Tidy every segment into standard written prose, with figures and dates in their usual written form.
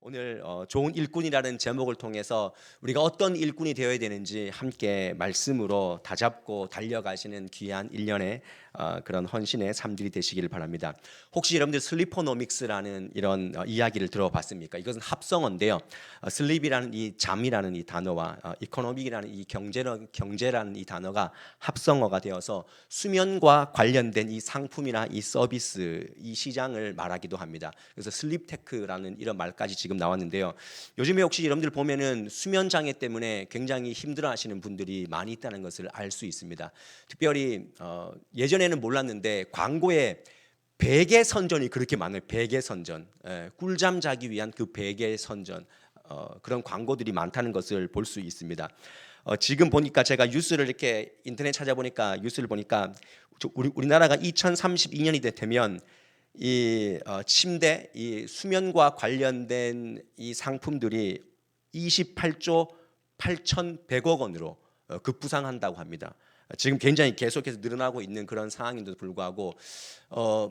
오늘 좋은 일꾼이라는 제목을 통해서 우리가 어떤 일꾼이 되어야 되는지 함께 말씀으로 다잡고 달려가시는 귀한 일련의 그런 헌신의 삶들이 되시기를 바랍니다. 혹시 여러분들 슬리퍼노믹스라는 이런 이야기를 들어봤습니까? 이것은 합성어인데요. 슬립이라는 이 잠이라는 이 단어와 이코노믹이라는 이 경제라는 이 단어가 합성어가 되어서 수면과 관련된 이 상품이나 이 서비스 이 시장을 말하기도 합니다. 그래서 슬립테크라는 이런 말까지 지금 나왔는데요. 요즘에 혹시 여러분들 보면은 수면 장애 때문에 굉장히 힘들어하시는 분들이 많이 있다는 것을 알 수 있습니다. 특별히 예전에는 몰랐는데 광고에 베개 선전이 그렇게 많아요. 베개 선전, 꿀잠 자기 위한 그 베개 선전 그런 광고들이 많다는 것을 볼 수 있습니다. 지금 보니까 제가 뉴스를 이렇게 인터넷 찾아보니까 뉴스를 보니까 우리나라가 2032년이 되면 이 침대, 이 수면과 관련된 이 상품들이 28조 8,100억 원으로 급부상한다고 합니다. 지금 굉장히 계속해서 늘어나고 있는 그런 상황인데도 불구하고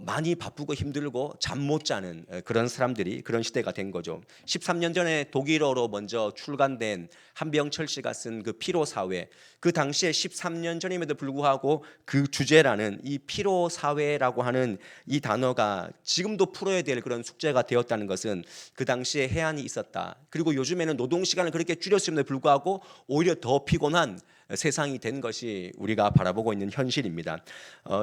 많이 바쁘고 힘들고 잠 못 자는 그런 사람들이 그런 시대가 된 거죠. 13년 전에 독일어로 먼저 출간된 한병철 씨가 쓴 그 피로 사회, 그 당시에 13년 전임에도 불구하고 그 주제라는 이 피로 사회라고 하는 이 단어가 지금도 풀어야 될 그런 숙제가 되었다는 것은 그 당시에 해안이 있었다. 그리고 요즘에는 노동 시간을 그렇게 줄였음에도 불구하고 오히려 더 피곤한 세상이 된 것이 우리가 바라보고 있는 현실입니다.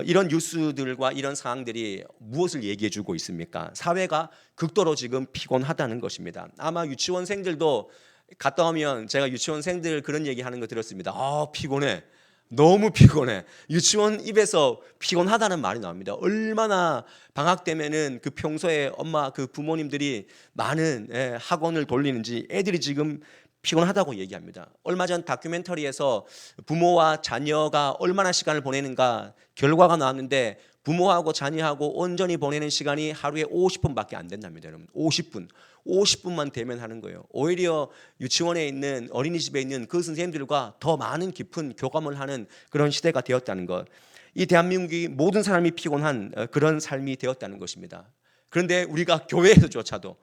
이런 뉴스들과 이런 상황들이 무엇을 얘기해주고 있습니까? 사회가 극도로 지금 피곤하다는 것입니다. 아마 유치원생들도 갔다 오면 제가 유치원생들 그런 얘기하는 거 들었습니다. 피곤해. 너무 피곤해. 유치원 입에서 피곤하다는 말이 나옵니다. 얼마나 방학 되면은 그 평소에 엄마 그 부모님들이 많은 학원을 돌리는지 애들이 지금 피곤하다고 얘기합니다. 얼마 전 다큐멘터리에서 부모와 자녀가 얼마나 시간을 보내는가 결과가 나왔는데 부모하고 자녀하고 온전히 보내는 시간이 하루에 50분밖에 안 된답니다. 여러분 50분만 되면 하는 거예요. 오히려 유치원에 있는 어린이집에 있는 그 선생님들과 더 많은 깊은 교감을 하는 그런 시대가 되었다는 것. 이 대한민국이 모든 사람이 피곤한 그런 삶이 되었다는 것입니다. 그런데 우리가 교회에서조차도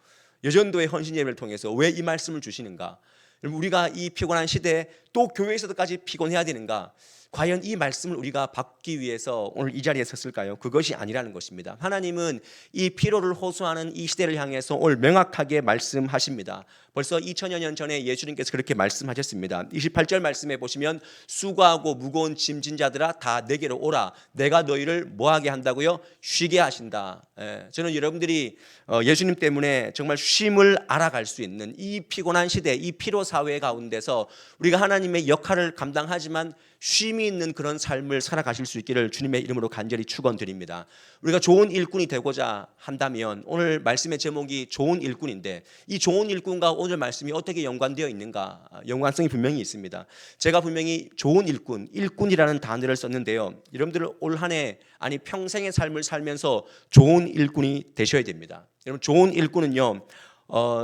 여전도의 헌신 예배를 통해서 왜 이 말씀을 주시는가? 우리가 이 피곤한 시대에 또 교회에서도까지 피곤해야 되는가? 과연 이 말씀을 우리가 받기 위해서 오늘 이 자리에 섰을까요? 그것이 아니라는 것입니다. 하나님은 이 피로를 호소하는 이 시대를 향해서 오늘 명확하게 말씀하십니다. 벌써 2000여 년 전에 예수님께서 그렇게 말씀하셨습니다. 28절 말씀에 보시면 수고하고 무거운 짐진 자들아 다 내게로 오라. 내가 너희를 뭐하게 한다고요? 쉬게 하신다. 저는 여러분들이 예수님 때문에 정말 쉼을 알아갈 수 있는 이 피곤한 시대, 이 피로 사회 가운데서 우리가 하나님의 역할을 감당하지만 쉼이 있는 그런 삶을 살아가실 수 있기를 주님의 이름으로 간절히 축원드립니다. 우리가 좋은 일꾼이 되고자 한다면 오늘 말씀의 제목이 좋은 일꾼인데 이 좋은 일꾼과 오늘 말씀이 어떻게 연관되어 있는가? 연관성이 분명히 있습니다. 제가 분명히 좋은 일꾼이라는 단어를 썼는데요. 여러분들 올 한 해 아니 평생의 삶을 살면서 좋은 일꾼이 되셔야 됩니다. 여러분 좋은 일꾼은요.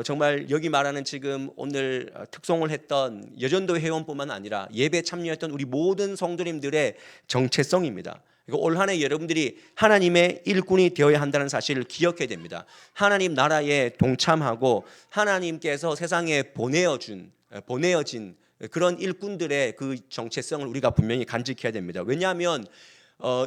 정말 여기 말하는 지금 오늘 특송을 했던 여전도 회원뿐만 아니라 예배 참여했던 우리 모든 성도님들의 정체성입니다. 올 한 해 여러분들이 하나님의 일꾼이 되어야 한다는 사실을 기억해야 됩니다. 하나님 나라에 동참하고 하나님께서 세상에 보내어진 그런 일꾼들의 그 정체성을 우리가 분명히 간직해야 됩니다. 왜냐하면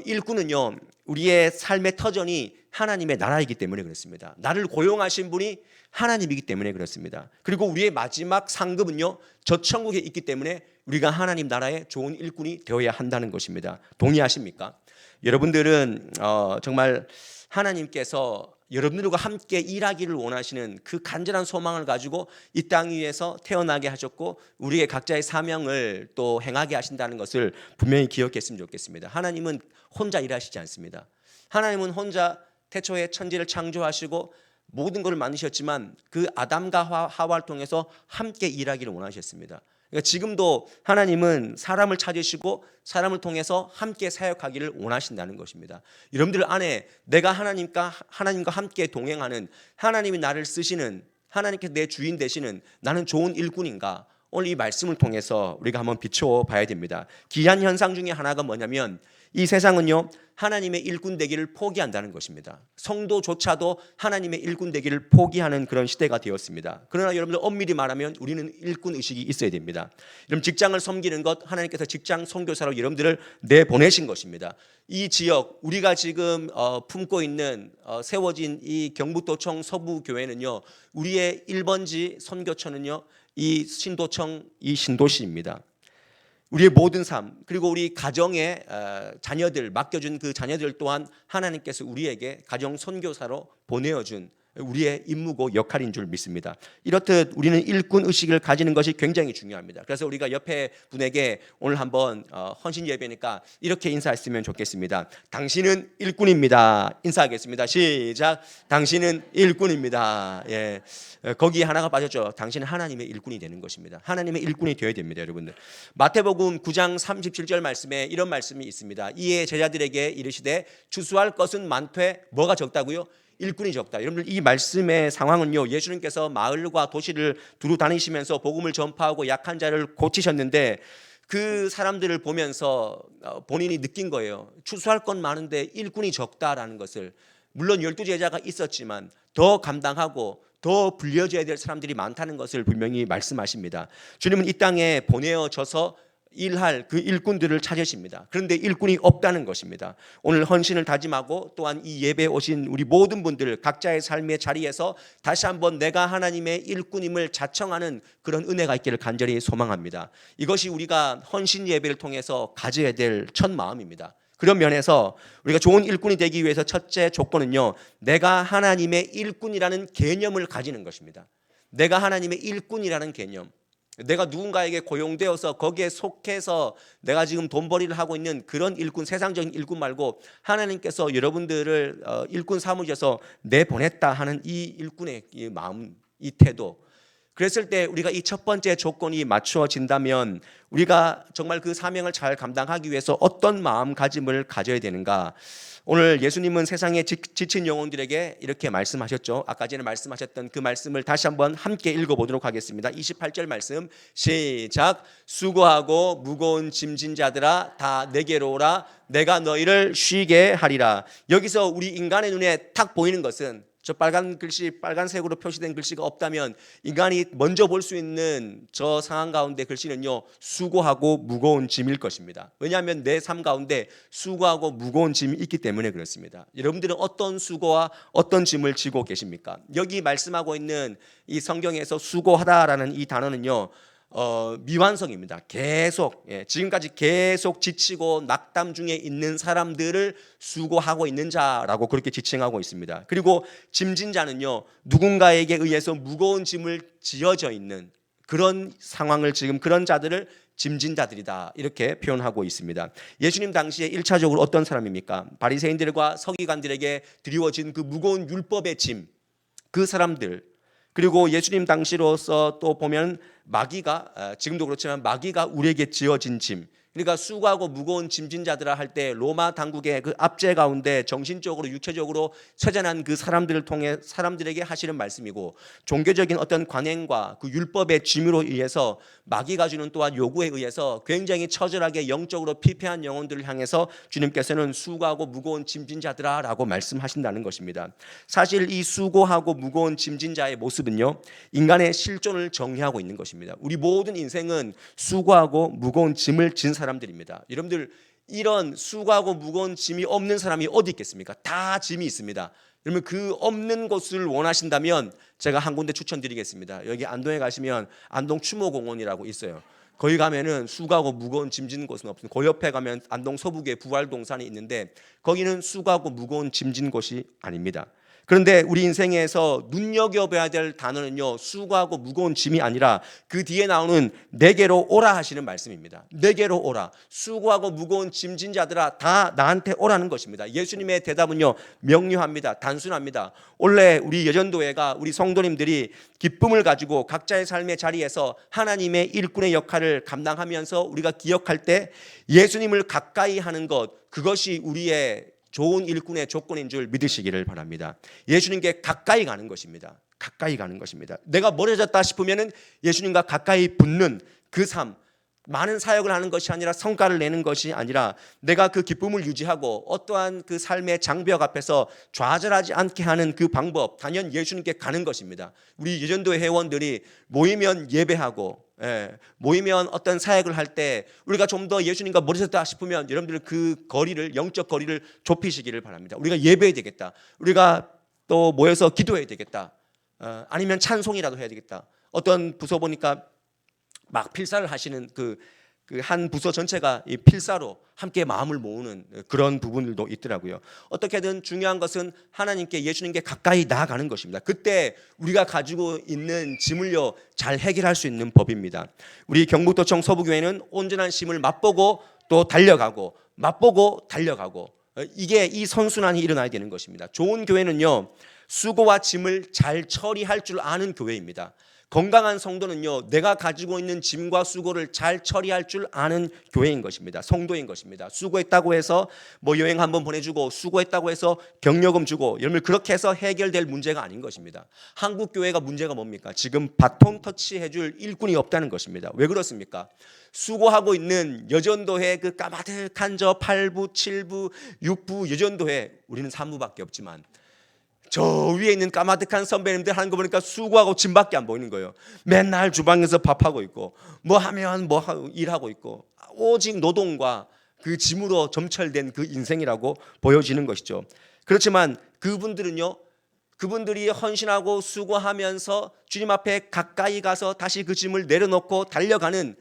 일꾼은요 우리의 삶의 터전이 하나님의 나라이기 때문에 그렇습니다. 나를 고용하신 분이 하나님이기 때문에 그렇습니다. 그리고 우리의 마지막 상급은요 저 천국에 있기 때문에 우리가 하나님 나라의 좋은 일꾼이 되어야 한다는 것입니다. 동의하십니까? 여러분들은 정말 하나님께서 여러분들과 함께 일하기를 원하시는 그 간절한 소망을 가지고 이 땅 위에서 태어나게 하셨고 우리의 각자의 사명을 또 행하게 하신다는 것을 분명히 기억했으면 좋겠습니다. 하나님은 혼자 일하시지 않습니다. 하나님은 혼자 태초에 천지를 창조하시고 모든 것을 만드셨지만 그 아담과 하와를 통해서 함께 일하기를 원하셨습니다. 그러니까 지금도 하나님은 사람을 찾으시고 사람을 통해서 함께 사역하기를 원하신다는 것입니다. 여러분들 안에 내가 하나님과 함께 동행하는 하나님이 나를 쓰시는 하나님께서 내 주인 되시는 나는 좋은 일꾼인가? 오늘 이 말씀을 통해서 우리가 한번 비춰 봐야 됩니다. 기이한 현상 중에 하나가 뭐냐면 이 세상은요 하나님의 일꾼 되기를 포기한다는 것입니다. 성도조차도 하나님의 일꾼 되기를 포기하는 그런 시대가 되었습니다. 그러나 여러분들 엄밀히 말하면 우리는 일꾼 의식이 있어야 됩니다. 여러분 직장을 섬기는 것, 하나님께서 직장 선교사로 여러분들을 내보내신 것입니다. 이 지역 우리가 지금 품고 있는 세워진 이 경북도청 서부교회는요 우리의 1번지 선교처는요 이 신도청 이 신도시입니다. 우리의 모든 삶 그리고 우리 가정의 자녀들 맡겨준 그 자녀들 또한 하나님께서 우리에게 가정 선교사로 보내어준 우리의 임무고 역할인 줄 믿습니다. 이렇듯 우리는 일꾼 의식을 가지는 것이 굉장히 중요합니다. 그래서 우리가 옆에 분에게 오늘 한번 헌신 예배니까 이렇게 인사했으면 좋겠습니다. 당신은 일꾼입니다. 인사하겠습니다. 시작. 당신은 일꾼입니다. 예. 거기에 하나가 빠졌죠. 당신은 하나님의 일꾼이 되는 것입니다. 하나님의 일꾼이 되어야 됩니다, 여러분들. 마태복음 9장 37절 말씀에 이런 말씀이 있습니다. 이에 제자들에게 이르시되 추수할 것은 많되 뭐가 적다고요? 일꾼이 적다. 여러분들 이 말씀의 상황은요 예수님께서 마을과 도시를 두루 다니시면서 복음을 전파하고 약한 자를 고치셨는데 그 사람들을 보면서 본인이 느낀 거예요. 추수할 건 많은데 일꾼이 적다라는 것을. 물론 12제자가 있었지만 더 감당하고 더 불려져야 될 사람들이 많다는 것을 분명히 말씀하십니다. 주님은 이 땅에 보내어져서 일할 그 일꾼들을 찾으십니다. 그런데 일꾼이 없다는 것입니다. 오늘 헌신을 다짐하고 또한 이 예배에 오신 우리 모든 분들 각자의 삶의 자리에서 다시 한번 내가 하나님의 일꾼임을 자청하는 그런 은혜가 있기를 간절히 소망합니다. 이것이 우리가 헌신 예배를 통해서 가져야 될 첫 마음입니다. 그런 면에서 우리가 좋은 일꾼이 되기 위해서 첫째 조건은요 내가 하나님의 일꾼이라는 개념을 가지는 것입니다. 내가 하나님의 일꾼이라는 개념, 내가 누군가에게 고용되어서 거기에 속해서 내가 지금 돈벌이를 하고 있는 그런 일꾼, 세상적인 일꾼 말고 하나님께서 여러분들을 일꾼 삼으셔서 내보냈다 하는 이 일꾼의 이 마음, 이 태도. 그랬을 때 우리가 이 첫 번째 조건이 맞추어진다면 우리가 정말 그 사명을 잘 감당하기 위해서 어떤 마음가짐을 가져야 되는가. 오늘 예수님은 세상에 지친 영혼들에게 이렇게 말씀하셨죠. 아까 전에 말씀하셨던 그 말씀을 다시 한번 함께 읽어보도록 하겠습니다. 28절 말씀 시작. 수고하고 무거운 짐진 자들아 다 내게로 오라. 내가 너희를 쉬게 하리라. 여기서 우리 인간의 눈에 탁 보이는 것은 저 빨간 글씨, 빨간색으로 표시된 글씨가 없다면 인간이 먼저 볼 수 있는 저 상황 가운데 글씨는요 수고하고 무거운 짐일 것입니다. 왜냐하면 내 삶 가운데 수고하고 무거운 짐이 있기 때문에 그렇습니다. 여러분들은 어떤 수고와 어떤 짐을 지고 계십니까? 여기 말씀하고 있는 이 성경에서 수고하다라는 이 단어는요 미완성입니다. 계속 지금까지 계속 지치고 낙담 중에 있는 사람들을 수고하고 있는 자라고 그렇게 지칭하고 있습니다. 그리고 짐진 자는요 누군가에게 의해서 무거운 짐을 지어져 있는 그런 상황을 지금 그런 자들을 짐진 자들이다 이렇게 표현하고 있습니다. 예수님 당시에 1차적으로 어떤 사람입니까? 바리새인들과 서기관들에게 드리워진 그 무거운 율법의 짐, 그 사람들. 그리고 예수님 당시로서 또 보면 마귀가 지금도 그렇지만 마귀가 우리에게 지어진 짐, 그러니까 수고하고 무거운 짐진 자들아 할 때 로마 당국의 그 압제 가운데 정신적으로 육체적으로 처전한 그 사람들을 통해 사람들에게 하시는 말씀이고 종교적인 어떤 관행과 그 율법의 짐으로 의해서 마귀가 주는 또한 요구에 의해서 굉장히 처절하게 영적으로 피폐한 영혼들을 향해서 주님께서는 수고하고 무거운 짐진 자들아 라고 말씀하신다는 것입니다. 사실 이 수고하고 무거운 짐진 자의 모습은요 인간의 실존을 정의하고 있는 것입니다. 우리 모든 인생은 수고하고 무거운 짐을 진 사람들입니다. 여러분들 이런 수고하고 무거운 짐이 없는 사람이 어디 있겠습니까? 다 짐이 있습니다. 그러면 그 없는 곳을 원하신다면 제가 한 군데 추천드리겠습니다. 여기 안동에 가시면 안동 추모공원이라고 있어요. 거기 가면은 수고하고 무거운 짐 지는 곳은 없습니다. 그 옆에 가면 안동 서북에 부활동산이 있는데 거기는 수고하고 무거운 짐 지는 곳이 아닙니다. 그런데 우리 인생에서 눈여겨봐야 될 단어는요 수고하고 무거운 짐이 아니라 그 뒤에 나오는 내게로 오라 하시는 말씀입니다. 내게로 오라. 수고하고 무거운 짐진 자들아 다 나한테 오라는 것입니다. 예수님의 대답은요 명료합니다. 단순합니다. 원래 우리 여전도회가 우리 성도님들이 기쁨을 가지고 각자의 삶의 자리에서 하나님의 일꾼의 역할을 감당하면서 우리가 기억할 때 예수님을 가까이 하는 것, 그것이 우리의 좋은 일꾼의 조건인 줄 믿으시기를 바랍니다. 예수님께 가까이 가는 것입니다. 가까이 가는 것입니다. 내가 멀어졌다 싶으면은 예수님과 가까이 붙는 그 삶, 많은 사역을 하는 것이 아니라 성과를 내는 것이 아니라 내가 그 기쁨을 유지하고 어떠한 그 삶의 장벽 앞에서 좌절하지 않게 하는 그 방법, 단연 예수님께 가는 것입니다. 우리 예전도 회원들이 모이면 예배하고, 모이면 어떤 사역을 할 때 우리가 좀 더 예수님과 멀어졌다 싶으면 여러분들 그 거리를, 영적 거리를 좁히시기를 바랍니다. 우리가 예배해야 되겠다. 우리가 또 모여서 기도해야 되겠다. 아니면 찬송이라도 해야 되겠다. 어떤 부서 보니까 막 필사를 하시는 그 한 부서 전체가 이 필사로 함께 마음을 모으는 그런 부분들도 있더라고요. 어떻게든 중요한 것은 하나님께, 예수님께 가까이 나아가는 것입니다. 그때 우리가 가지고 있는 짐을요 잘 해결할 수 있는 법입니다. 우리 경북도청 서부교회는 온전한 심을 맛보고 또 달려가고, 맛보고 달려가고, 이게 이 선순환이 일어나야 되는 것입니다. 좋은 교회는요 수고와 짐을 잘 처리할 줄 아는 교회입니다. 건강한 성도는요 내가 가지고 있는 짐과 수고를 잘 처리할 줄 아는 교회인 것입니다. 성도인 것입니다. 수고했다고 해서 뭐 여행 한번 보내주고, 수고했다고 해서 격려금 주고, 여러분 그렇게 해서 해결될 문제가 아닌 것입니다. 한국 교회가 문제가 뭡니까? 지금 바톤 터치 해줄 일꾼이 없다는 것입니다. 왜 그렇습니까? 수고하고 있는 여전도회 그 까마득한 저 8부, 7부, 6부 여전도회, 우리는 3부밖에 없지만 저 위에 있는 까마득한 선배님들 하는 거 보니까 수고하고 짐밖에 안 보이는 거예요. 맨날 주방에서 밥하고 있고, 뭐 하면 뭐 일하고 있고, 오직 노동과 그 짐으로 점철된 그 인생이라고 보여지는 것이죠. 그렇지만 그분들은요, 그분들이 헌신하고 수고하면서 주님 앞에 가까이 가서 다시 그 짐을 내려놓고 달려가는,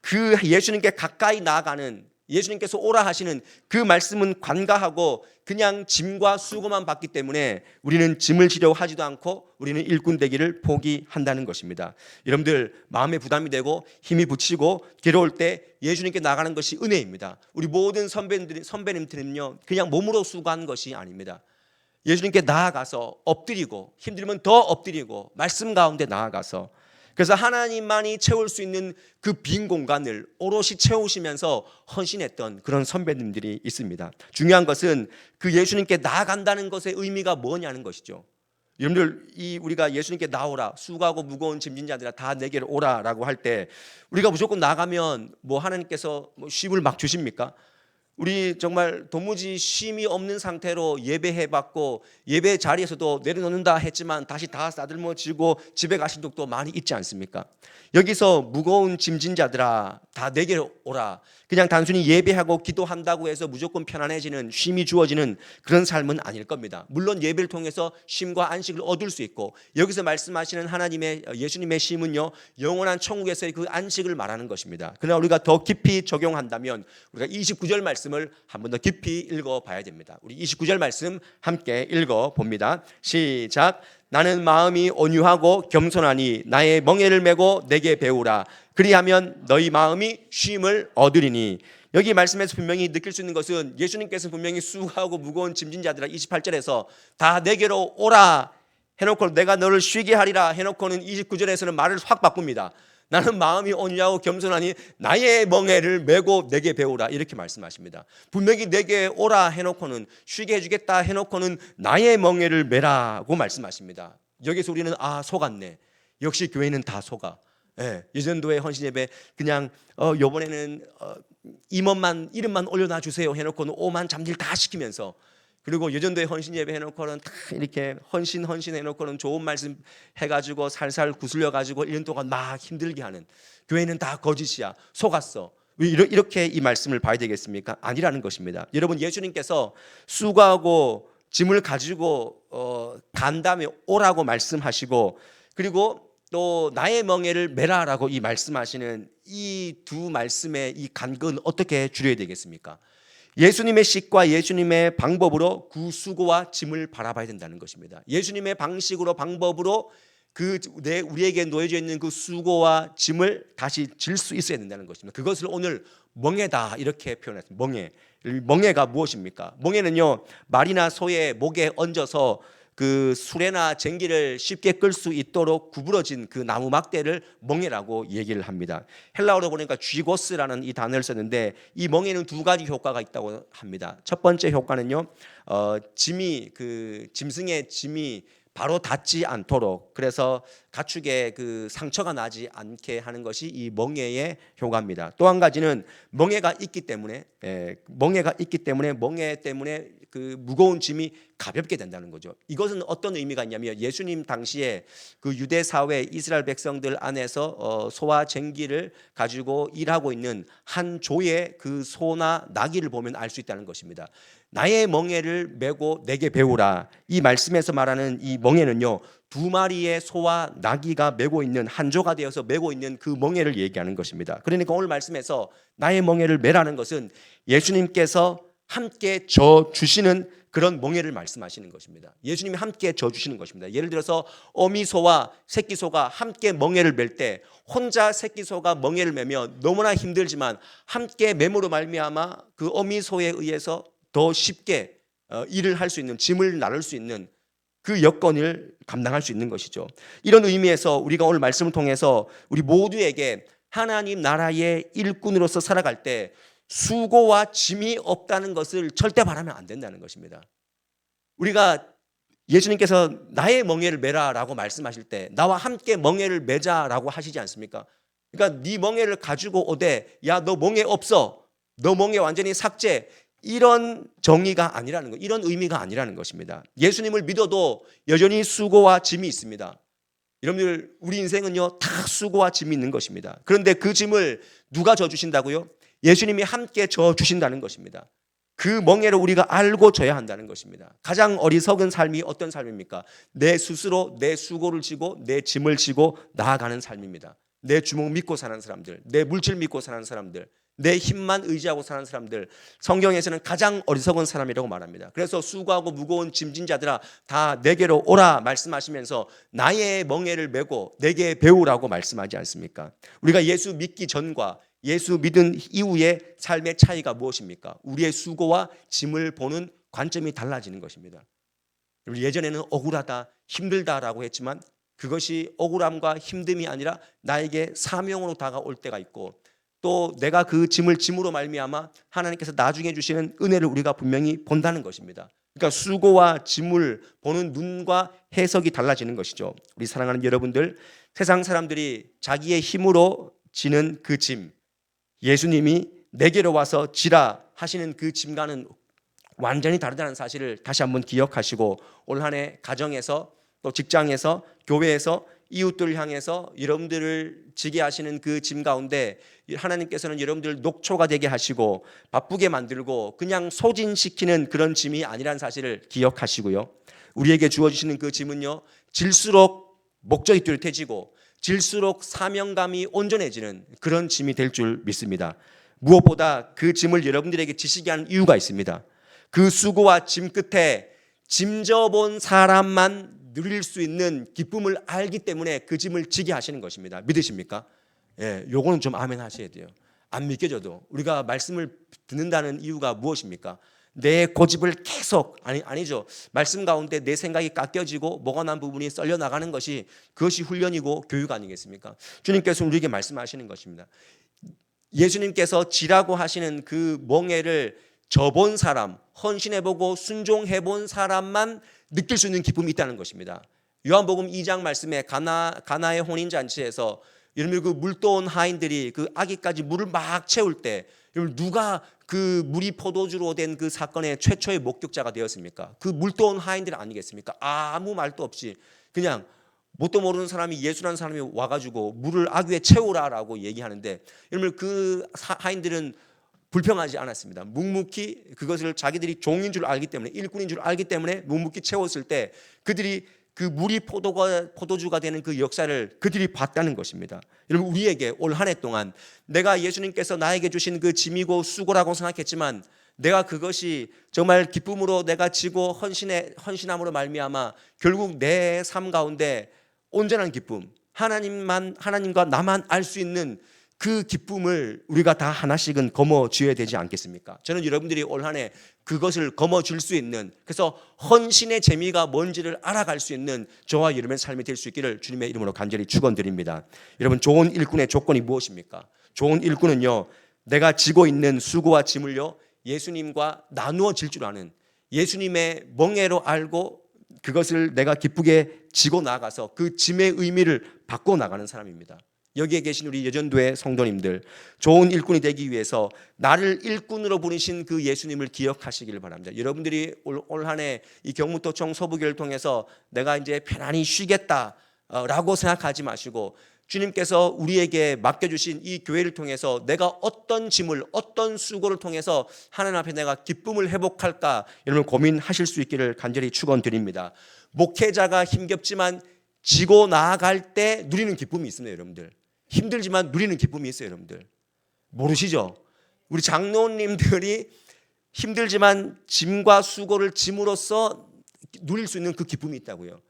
그 예수님께 가까이 나아가는, 예수님께서 오라 하시는 그 말씀은 관가하고 그냥 짐과 수고만 받기 때문에 우리는 짐을 지려고 하지도 않고 우리는 일꾼 되기를 포기한다는 것입니다. 여러분들 마음에 부담이 되고 힘이 붙이고 괴로울 때 예수님께 나가는 것이 은혜입니다. 우리 모든 선배님들은요 그냥 몸으로 수고하는 것이 아닙니다. 예수님께 나아가서 엎드리고, 힘들면 더 엎드리고 말씀 가운데 나아가서, 그래서 하나님만이 채울 수 있는 그 빈 공간을 오롯이 채우시면서 헌신했던 그런 선배님들이 있습니다. 중요한 것은 그 예수님께 나아간다는 것의 의미가 뭐냐는 것이죠. 여러분들 우리가 예수님께 나오라, 수고하고 무거운 짐진 자들아 다 내게로 오라라고 할 때 우리가 무조건 나가면 뭐 하나님께서 뭐 쉼을 막 주십니까? 우리 정말 도무지 쉼이 없는 상태로 예배해봤고 예배 자리에서도 내려놓는다 했지만 다시 다 싸들머지고 집에 가신 적도 많이 있지 않습니까? 여기서 무거운 짐진 자들아 다 내게로 오라, 그냥 단순히 예배하고 기도한다고 해서 무조건 편안해지는, 쉼이 주어지는 그런 삶은 아닐 겁니다. 물론 예배를 통해서 쉼과 안식을 얻을 수 있고, 여기서 말씀하시는 하나님의, 예수님의 쉼은요 영원한 천국에서의 그 안식을 말하는 것입니다. 그러나 우리가 더 깊이 적용한다면 우리가 29절 말씀을 한 번 더 깊이 읽어봐야 됩니다. 우리 29절 말씀 함께 읽어봅니다. 시작. 나는 마음이 온유하고 겸손하니 나의 멍에를 메고 내게 배우라. 그리하면 너희 마음이 쉼을 얻으리니. 여기 말씀에서 분명히 느낄 수 있는 것은 예수님께서 분명히 수고하고 무거운 짐진 자들아 28절에서 다 내게로 오라 해놓고 내가 너를 쉬게 하리라 해놓고는 29절에서는 말을 확 바꿉니다. 나는 마음이 온유하고 겸손하니 나의 멍에를 메고 내게 배우라 이렇게 말씀하십니다. 분명히 내게 오라 해놓고는, 쉬게 해주겠다 해놓고는 나의 멍에를 메라고 말씀하십니다. 여기서 우리는 속았네. 역시 교회는 다 속아. 예전도의 헌신예배 그냥 이번에는 임원만 이름만 올려놔 주세요 해놓고는 오만 잠질 다 시키면서, 그리고 예전도에 헌신 예배 해놓고는 다 이렇게 헌신 해놓고는 좋은 말씀 해가지고 살살 구슬려 가지고 1년 동안 막 힘들게 하는, 교회는 다 거짓이야, 속았어. 왜 이렇게 이 말씀을 봐야 되겠습니까? 아니라는 것입니다. 여러분, 예수님께서 수고하고 짐을 가지고 간 다음에 오라고 말씀하시고, 그리고 또 나의 멍에를 메라라고 이 말씀하시는 이 두 말씀의 이 간극은 어떻게 줄여야 되겠습니까? 예수님의 식과 예수님의 방법으로 그 수고와 짐을 바라봐야 된다는 것입니다. 예수님의 방식으로, 방법으로 우리에게 놓여져 있는 그 수고와 짐을 다시 질 수 있어야 된다는 것입니다. 그것을 오늘 멍에다 이렇게 표현했습니다. 멍에가 무엇입니까? 멍에는요 말이나 소의 목에 얹어서 그 수레나 쟁기를 쉽게 끌 수 있도록 구부러진 그 나무 막대를 멍에라고 얘기를 합니다. 헬라어로 보니까 쥐고스라는 이 단어를 썼는데 이 멍에는 두 가지 효과가 있다고 합니다. 첫 번째 효과는요, 짐이 짐승의 짐이 바로 닿지 않도록, 그래서 가축에 그 상처가 나지 않게 하는 것이 이 멍에의 효과입니다. 또 한 가지는 멍에 때문에 그 무거운 짐이 가볍게 된다는 거죠. 이것은 어떤 의미가 있냐면, 예수님 당시에 그 유대 사회 이스라엘 백성들 안에서 소와 쟁기를 가지고 일하고 있는 한 조의 그 소나 나귀를 보면 알 수 있다는 것입니다. 나의 멍에를 메고 내게 배우라. 이 말씀에서 말하는 이 멍에는요, 두 마리의 소와 나귀가 메고 있는, 한 조가 되어서 메고 있는 그 멍에를 얘기하는 것입니다. 그러니까 오늘 말씀에서 나의 멍에를 메라는 것은 예수님께서 함께 져 주시는 그런 멍에를 말씀하시는 것입니다. 예수님이 함께 져 주시는 것입니다. 예를 들어서 어미소와 새끼소가 함께 멍에를 멜 때, 혼자 새끼소가 멍에를 메면 너무나 힘들지만 함께 맴으로 말미암아 그 어미소에 의해서 더 쉽게 일을 할 수 있는, 짐을 나눌 수 있는 그 여건을 감당할 수 있는 것이죠. 이런 의미에서 우리가 오늘 말씀을 통해서 우리 모두에게 하나님 나라의 일꾼으로서 살아갈 때 수고와 짐이 없다는 것을 절대 바라면 안 된다는 것입니다. 우리가 예수님께서 나의 멍에를 메라라고 말씀하실 때 나와 함께 멍에를 메자라고 하시지 않습니까? 그러니까 네 멍에를 가지고 오되, 야, 너 멍에 없어, 너 멍에 완전히 삭제, 이런 정의가 아니라는 것, 이런 의미가 아니라는 것입니다. 예수님을 믿어도 여전히 수고와 짐이 있습니다. 여러분들, 우리 인생은요 다 수고와 짐이 있는 것입니다. 그런데 그 짐을 누가 져주신다고요? 예수님이 함께 져주신다는 것입니다. 그 멍에를 우리가 알고 져야 한다는 것입니다. 가장 어리석은 삶이 어떤 삶입니까? 내 스스로 내 수고를 지고 내 짐을 지고 나아가는 삶입니다. 내 주먹 믿고 사는 사람들, 내 물질 믿고 사는 사람들, 내 힘만 의지하고 사는 사람들, 성경에서는 가장 어리석은 사람이라고 말합니다. 그래서 수고하고 무거운 짐진 자들아 다 내게로 오라 말씀하시면서 나의 멍에를 메고 내게 배우라고 말씀하지 않습니까? 우리가 예수 믿기 전과 예수 믿은 이후의 삶의 차이가 무엇입니까? 우리의 수고와 짐을 보는 관점이 달라지는 것입니다. 예전에는 억울하다, 힘들다라고 했지만 그것이 억울함과 힘듦이 아니라 나에게 사명으로 다가올 때가 있고, 또 내가 그 짐을 짐으로 말미암아 하나님께서 나중에 주시는 은혜를 우리가 분명히 본다는 것입니다. 그러니까 수고와 짐을 보는 눈과 해석이 달라지는 것이죠. 우리 사랑하는 여러분들, 세상 사람들이 자기의 힘으로 지는 그 짐, 예수님이 내게로 와서 지라 하시는 그 짐과는 완전히 다르다는 사실을 다시 한번 기억하시고, 올 한 해 가정에서 또 직장에서 교회에서 이웃들을 향해서 여러분들을 지게 하시는 그 짐 가운데 하나님께서는 여러분들 녹초가 되게 하시고 바쁘게 만들고 그냥 소진시키는 그런 짐이 아니라는 사실을 기억하시고요. 우리에게 주어지시는 그 짐은요, 질수록 목적이 뚜렷해지고 질수록 사명감이 온전해지는 그런 짐이 될 줄 믿습니다. 무엇보다 그 짐을 여러분들에게 지시게 하는 이유가 있습니다. 그 수고와 짐 끝에 짐져본 사람만 누릴 수 있는 기쁨을 알기 때문에 그 짐을 지게 하시는 것입니다. 믿으십니까? 예, 요거는 좀 아멘 하셔야 돼요. 안 믿겨져도 우리가 말씀을 듣는다는 이유가 무엇입니까? 내 고집을 계속 아니죠. 말씀 가운데 내 생각이 깎여지고 뭐가 난 부분이 썰려 나가는 것이, 그것이 훈련이고 교육 아니겠습니까? 주님께서 우리에게 말씀하시는 것입니다. 예수님께서 지라고 하시는 그 멍에를 져본 사람, 헌신해보고 순종해본 사람만 느낄 수 있는 기쁨이 있다는 것입니다. 요한복음 2장 말씀에 가나의 혼인잔치에서 여러분 그 물도온 하인들이 그 아기까지 물을 막 채울 때 누가 그 물이 포도주로 된 그 사건의 최초의 목격자가 되었습니까? 그 물도온 하인들 아니겠습니까? 아무 말도 없이 그냥 뭣도 모르는 사람이, 예수라는 사람이 와가지고 물을 아귀에 채우라라고 얘기하는데, 여러분 그 하인들은 불평하지 않았습니다. 묵묵히 그것을 자기들이 종인 줄 알기 때문에, 일꾼인 줄 알기 때문에 묵묵히 채웠을 때 그들이 그 물이 포도주가 되는 그 역사를 그들이 봤다는 것입니다. 여러분, 우리에게 올 한 해 동안 내가 예수님께서 나에게 주신 그 짐이고 수고라고 생각했지만 내가 그것이 정말 기쁨으로 내가 지고 헌신함으로 말미암아 결국 내 삶 가운데 온전한 기쁨, 하나님과 나만 알 수 있는 그 기쁨을 우리가 다 하나씩은 거머쥐어야 되지 않겠습니까? 저는 여러분들이 올 한 해 그것을 거머쥘 수 있는, 그래서 헌신의 재미가 뭔지를 알아갈 수 있는 저와 여러분의 삶이 될 수 있기를 주님의 이름으로 간절히 축원드립니다. 여러분, 좋은 일꾼의 조건이 무엇입니까? 좋은 일꾼은요, 내가 지고 있는 수고와 짐을요 예수님과 나누어 질 줄 아는, 예수님의 멍에로 알고 그것을 내가 기쁘게 지고 나가서 그 짐의 의미를 바꿔 나가는 사람입니다. 여기에 계신 우리 여전도의 성도님들, 좋은 일꾼이 되기 위해서 나를 일꾼으로 부르신 그 예수님을 기억하시기를 바랍니다. 여러분들이 올 한 해 이 경북도청 서부교회를 통해서 내가 이제 편안히 쉬겠다라고 생각하지 마시고, 주님께서 우리에게 맡겨주신 이 교회를 통해서 내가 어떤 짐을, 어떤 수고를 통해서 하나님 앞에 내가 기쁨을 회복할까, 여러분 고민하실 수 있기를 간절히 축원드립니다. 목회자가 힘겹지만 지고 나아갈 때 누리는 기쁨이 있습니다. 여러분들, 힘들지만 누리는 기쁨이 있어요. 여러분들 모르시죠? 우리 장로님들이 힘들지만 짐과 수고를 짐으로써 누릴 수 있는 그 기쁨이 있다고요.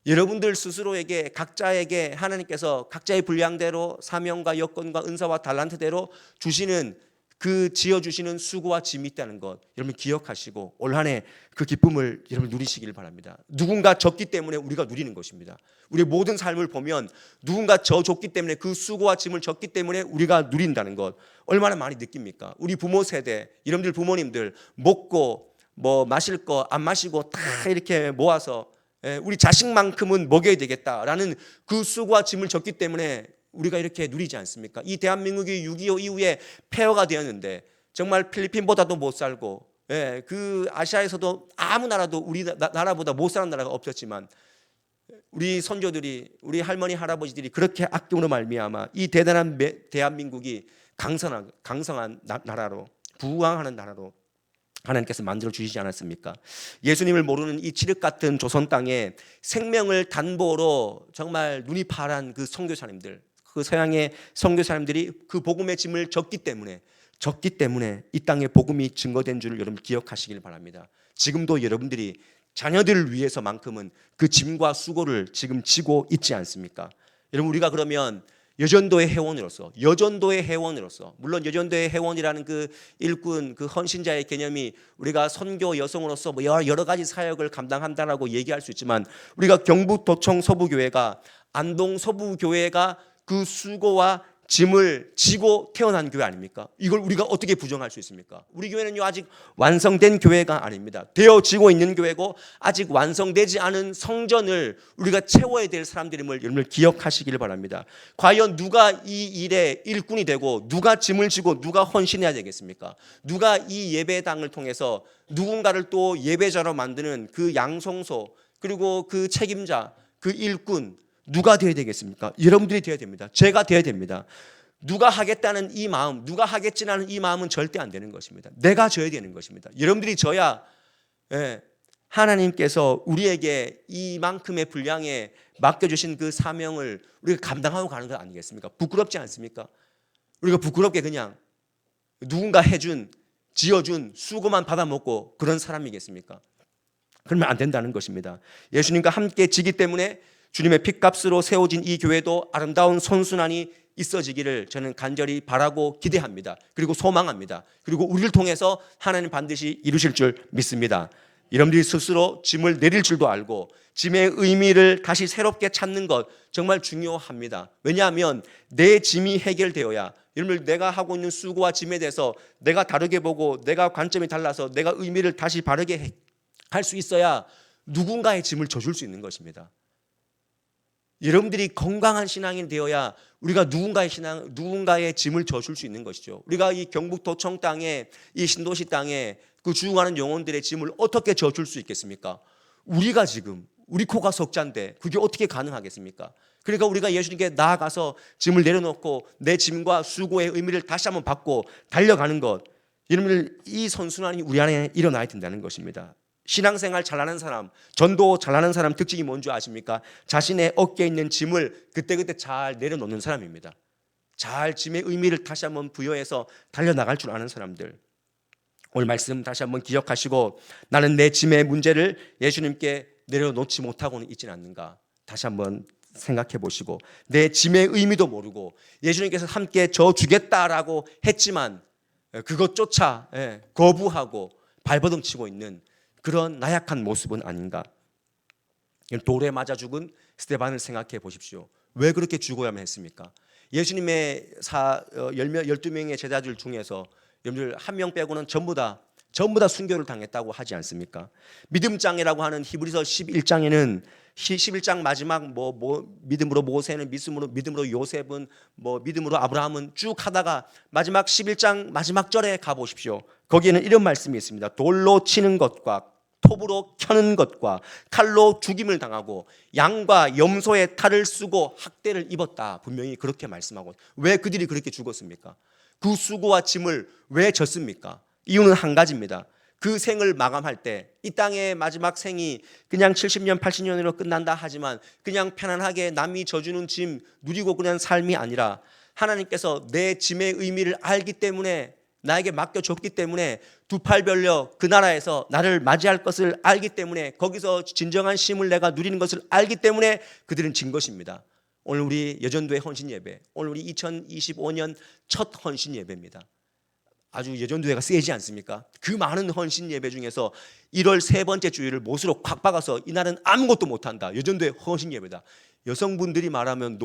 여러분들 스스로에게, 각자에게 하나님께서 각자의 분량대로 사명과 여건과 은사와 달란트대로 주시는 그 지어주시는 수고와 짐이 있다는 것 여러분 기억하시고 올 한 해 그 기쁨을 여러분 누리시길 바랍니다. 누군가 졌기 때문에 우리가 누리는 것입니다. 우리 모든 삶을 보면 누군가 졌기 때문에, 그 수고와 짐을 졌기 때문에 우리가 누린다는 것 얼마나 많이 느낍니까? 우리 부모 세대, 여러분들 부모님들 먹고 뭐 마실 거 안 마시고 다 이렇게 모아서 우리 자식만큼은 먹여야 되겠다라는 그 수고와 짐을 졌기 때문에 우리가 이렇게 누리지 않습니까? 이 대한민국이 6.25 이후에 폐허가 되었는데 정말 필리핀보다도 못 살고, 그 아시아에서도 아무 나라도 우리 나라보다 못 사는 나라가 없었지만 우리 선조들이, 우리 할머니 할아버지들이 그렇게 아낌으로 말미암아 이 대단한 대한민국이 강성한 나라로, 부강하는 나라로 하나님께서 만들어 주시지 않았습니까? 예수님을 모르는 이 칠흑 같은 조선 땅에 생명을 단보로 정말 눈이 파란 그 선교사님들, 그 서양의 선교사님들이 그 복음의 짐을 졌기 때문에 이 땅에 복음이 증거된 줄을 여러분 기억하시길 바랍니다. 지금도 여러분들이 자녀들을 위해서만큼은 그 짐과 수고를 지금 지고 있지 않습니까? 여러분, 우리가 그러면 여전도의 회원으로서, 물론 여전도의 회원이라는 그 일꾼, 그 헌신자의 개념이 우리가 선교 여성으로서 뭐 여러 가지 사역을 감당한다라고 얘기할 수 있지만, 우리가 경북도청 서부교회가, 안동 서부교회가 그 수고와 짐을 지고 태어난 교회 아닙니까? 이걸 우리가 어떻게 부정할 수 있습니까? 우리 교회는요 아직 완성된 교회가 아닙니다. 되어지고 있는 교회고, 아직 완성되지 않은 성전을 우리가 채워야 될 사람들임을 여러분들 기억하시길 바랍니다. 과연 누가 이 일에 일꾼이 되고, 누가 짐을 지고 누가 헌신해야 되겠습니까? 누가 이 예배당을 통해서 누군가를 또 예배자로 만드는 그 양성소, 그리고 그 책임자, 그 일꾼, 누가 되어야 되겠습니까? 여러분들이 되어야 됩니다. 제가 되어야 됩니다. 누가 하겠다는 이 마음, 누가 하겠지라는 이 마음은 절대 안 되는 것입니다. 내가 져야 되는 것입니다. 여러분들이 져야 하나님께서 우리에게 이만큼의 분량에 맡겨주신 그 사명을 우리가 감당하고 가는 것 아니겠습니까? 부끄럽지 않습니까? 우리가 부끄럽게 그냥 누군가 해준, 지어준 수고만 받아먹고 그런 사람이겠습니까? 그러면 안 된다는 것입니다. 예수님과 함께 지기 때문에 주님의 핏값으로 세워진 이 교회도 아름다운 선순환이 있어지기를 저는 간절히 바라고 기대합니다. 그리고 소망합니다. 그리고 우리를 통해서 하나님 반드시 이루실 줄 믿습니다. 여러분들이 스스로 짐을 내릴 줄도 알고 짐의 의미를 다시 새롭게 찾는 것 정말 중요합니다. 왜냐하면 내 짐이 해결되어야, 여러분들 내가 하고 있는 수고와 짐에 대해서 내가 다르게 보고 내가 관점이 달라서 내가 의미를 다시 바르게 할 수 있어야 누군가의 짐을 져줄 수 있는 것입니다. 여러분들이 건강한 신앙인이 되어야 우리가 누군가의 짐을 져줄 수 있는 것이죠. 우리가 이 경북도청 땅에, 이 신도시 땅에 그 주행하는 영혼들의 짐을 어떻게 져줄 수 있겠습니까? 우리가 지금, 우리 코가 석잔데 그게 어떻게 가능하겠습니까? 그러니까 우리가 예수님께 나아가서 짐을 내려놓고 내 짐과 수고의 의미를 다시 한번 받고 달려가는 것, 여러분들 이 선순환이 우리 안에 일어나야 된다는 것입니다. 신앙생활 잘하는 사람, 전도 잘하는 사람 특징이 뭔지 아십니까? 자신의 어깨에 있는 짐을 그때그때 잘 내려놓는 사람입니다. 잘 짐의 의미를 다시 한번 부여해서 달려나갈 줄 아는 사람들. 오늘 말씀 다시 한번 기억하시고, 나는 내 짐의 문제를 예수님께 내려놓지 못하고는 있지는 않는가, 다시 한번 생각해 보시고 내 짐의 의미도 모르고 예수님께서 함께 져 주겠다라고 했지만 그것조차 거부하고 발버둥 치고 있는 그런 나약한 모습은 아닌가. 돌에 맞아 죽은 스데반을 생각해 보십시오. 왜 그렇게 죽어야만 했습니까? 예수님의 12명의 제자들 중에서 여러분들 한 명 빼고는 전부 다 순교를 당했다고 하지 않습니까? 믿음장이라고 하는 히브리서 11장에는 11장 마지막 믿음으로 모세는 믿음으로 요셉은 믿음으로 아브라함은 쭉 하다가 마지막 11장 마지막 절에 가 보십시오. 거기에는 이런 말씀이 있습니다. 돌로 치는 것과 톱으로 켜는 것과 칼로 죽임을 당하고 양과 염소의 탈을 쓰고 학대를 입었다. 분명히 그렇게 말씀하고, 왜 그들이 그렇게 죽었습니까? 그 수고와 짐을 왜 졌습니까? 이유는 한 가지입니다. 그 생을 마감할 때 이 땅의 마지막 생이 그냥 70년 80년으로 끝난다 하지만 그냥 편안하게 남이 져주는 짐 누리고 그냥 삶이 아니라 하나님께서 내 짐의 의미를 알기 때문에 나에게 맡겨줬기 때문에 두 팔 벌려 그 나라에서 나를 맞이할 것을 알기 때문에 거기서 진정한 쉼을 내가 누리는 것을 알기 때문에 그들은 진 것입니다. 오늘 우리 여전도의 헌신 예배, 오늘 우리 2025년 첫 헌신 예배입니다. 아주 여전도회가 세지 않습니까? 그 많은 헌신 예배 중에서 1월 세 번째 주일을 못으로 콱 박아서 이날은 아무것도 못한다. 여전도회 헌신 예배다. 여성분들이 말하면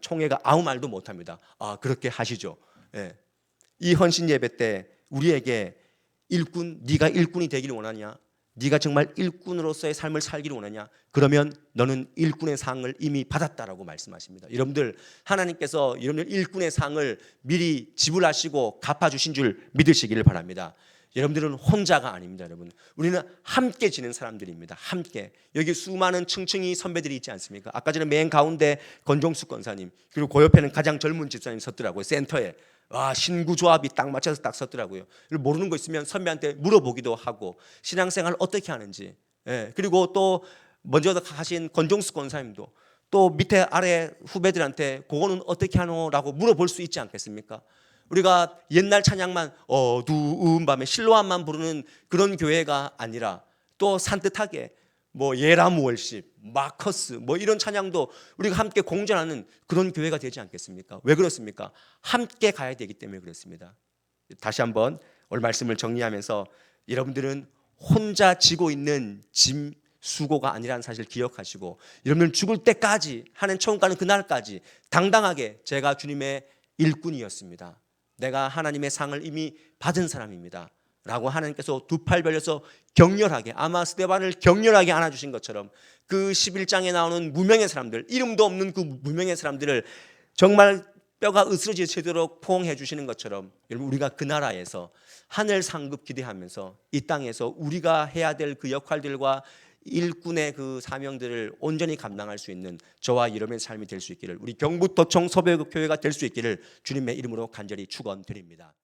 총회가 아무 말도 못합니다. 그렇게 하시죠. 예. 이 헌신 예배 때 우리에게 네가 일꾼이 되기를 원하냐? 네가 정말 일꾼으로서의 삶을 살기를 원하냐? 그러면 너는 일꾼의 상을 이미 받았다라고 말씀하십니다. 여러분들, 하나님께서 여러분들 일꾼의 상을 미리 지불하시고 갚아주신 줄 믿으시기를 바랍니다. 여러분들은 혼자가 아닙니다. 여러분, 우리는 함께 지는 사람들입니다. 함께. 여기 수많은 층층이 선배들이 있지 않습니까? 아까 전에 맨 가운데 권종숙 권사님, 그리고 그 옆에는 가장 젊은 집사님 섰더라고요. 센터에. 신구 조합이 딱 맞춰서 딱 섰더라고요. 모르는 거 있으면 선배한테 물어보기도 하고, 신앙생활 어떻게 하는지. 그리고 또 먼저 가신 권종숙 권사님도 또 밑에 아래 후배들한테 그거는 어떻게 하노라고 물어볼 수 있지 않겠습니까? 우리가 옛날 찬양만 어두운 밤에 실로암만 부르는 그런 교회가 아니라 또 산뜻하게 예람 월십, 마커스 이런 찬양도 우리가 함께 공존하는 그런 교회가 되지 않겠습니까? 왜 그렇습니까? 함께 가야 되기 때문에 그렇습니다. 다시 한번 오늘 말씀을 정리하면서 여러분들은 혼자 지고 있는 짐 수고가 아니라는 사실을 기억하시고, 여러분들 죽을 때까지 하는 천국 가는 그날까지 당당하게 제가 주님의 일꾼이었습니다. 내가 하나님의 상을 이미 받은 사람입니다 라고 하나님께서 두 팔 벌려서 격렬하게, 아마 스데반을 격렬하게 안아주신 것처럼 그 11장에 나오는 무명의 사람들, 이름도 없는 그 무명의 사람들을 정말 뼈가 으스러지도록 포옹해 주시는 것처럼, 여러분, 우리가 그 나라에서 하늘 상급 기대하면서 이 땅에서 우리가 해야 될 그 역할들과 일꾼의 그 사명들을 온전히 감당할 수 있는 저와 여러분의 삶이 될 수 있기를, 우리 경북도청 서배교회가 될 수 있기를 주님의 이름으로 간절히 축원드립니다.